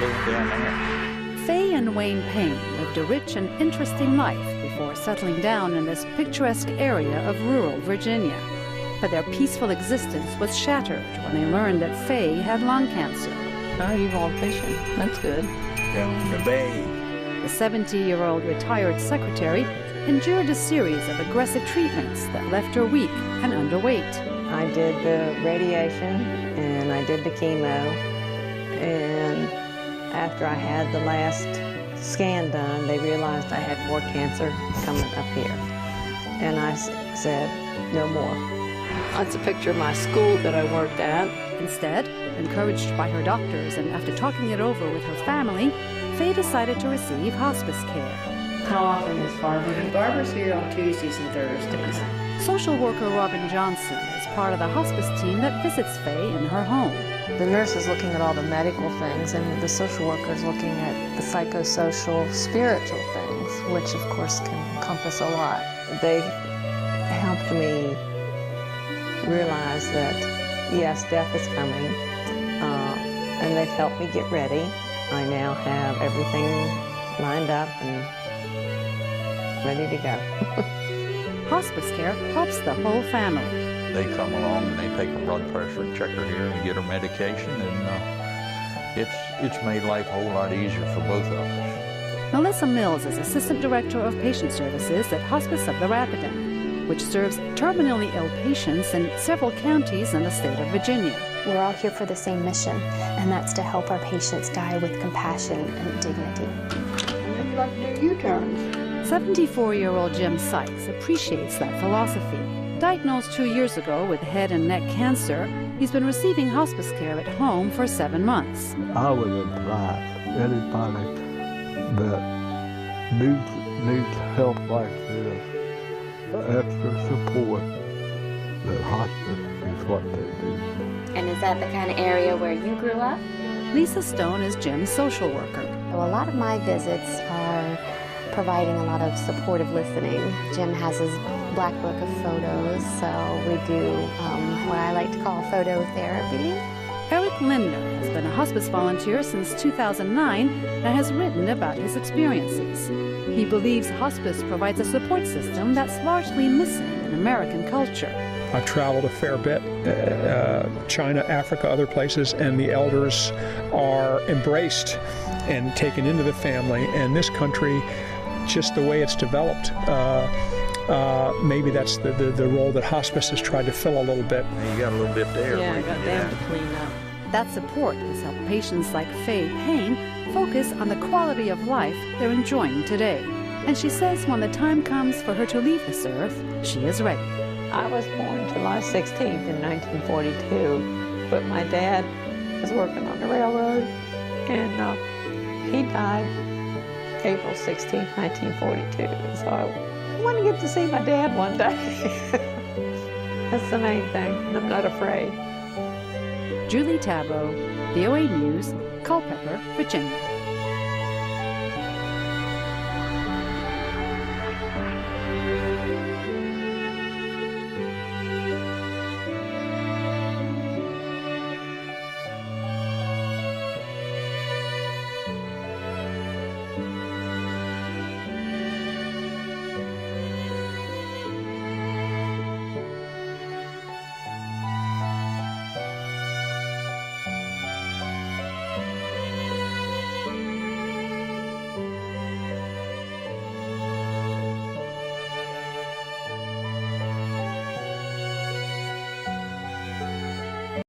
doing down there? Faye and Wayne Payne lived a rich and interesting life before settling down in this picturesque area of rural Virginia. But their peaceful existence was shattered when they learned that Faye had lung cancer. Oh, you've all fishing. That's good. Down the bay. The 70-year-old retired secretary endured a series of aggressive treatments that left her weak and underweight. I did the radiation and I did the chemo, and after I had the last scan done, they realized I had more cancer coming up here. And I said, no more. That's a picture of my school that I worked at. Instead, encouraged by her doctors and after talking it over with her family, Faye decided to receive hospice care. How often is Barbara? Barbara's here on Tuesdays and Thursdays. Social worker Robin Johnson is part of the hospice team that visits Faye in her home. The nurse is looking at all the medical things, and the social worker is looking at the psychosocial, spiritual things, which of course can encompass a lot. They helped me realize that, yes, death is coming, and they've helped me get ready. I now have everything lined up and ready to go. Hospice care helps the whole family. They come along and they take her blood pressure, check her here, and get her medication, and it's made life a whole lot easier for both of us. Melissa Mills is Assistant Director of Patient Services at Hospice of the Rapidan, which serves terminally ill patients in several counties in the state of Virginia. We're all here for the same mission, and that's to help our patients die with compassion and dignity. I'd like to do U-turns. 74-year-old Jim Sykes appreciates that philosophy. Diagnosed 2 years ago with head and neck cancer, he's been receiving hospice care at home for 7 months. I would advise anybody that needs help like this, extra support, that hospice is what they do. And is that the kind of area where you grew up? Lisa Stone is Jim's social worker. So a lot of my visits are providing a lot of supportive listening. Jim has his black book of photos, so we do what I like to call photo therapy. Eric Linder has been a hospice volunteer since 2009 and has written about his experiences. He believes hospice provides a support system that's largely missing in American culture. I've traveled a fair bit, China, Africa, other places, and the elders are embraced and taken into the family. And this country, just the way it's developed, maybe that's the role that hospice has tried to fill a little bit. You got a little bit there. Yeah, I got them to clean up. That support has helped patients like Faye Payne focus on the quality of life they're enjoying today. And she says when the time comes for her to leave this earth, she is ready. I was born July 16th in 1942, but my dad was working on the railroad, and he died April 16th, 1942. So I want to get to see my dad one day. That's the main thing. I'm not afraid. Julie Tabro, VOA News, Culpeper, Virginia.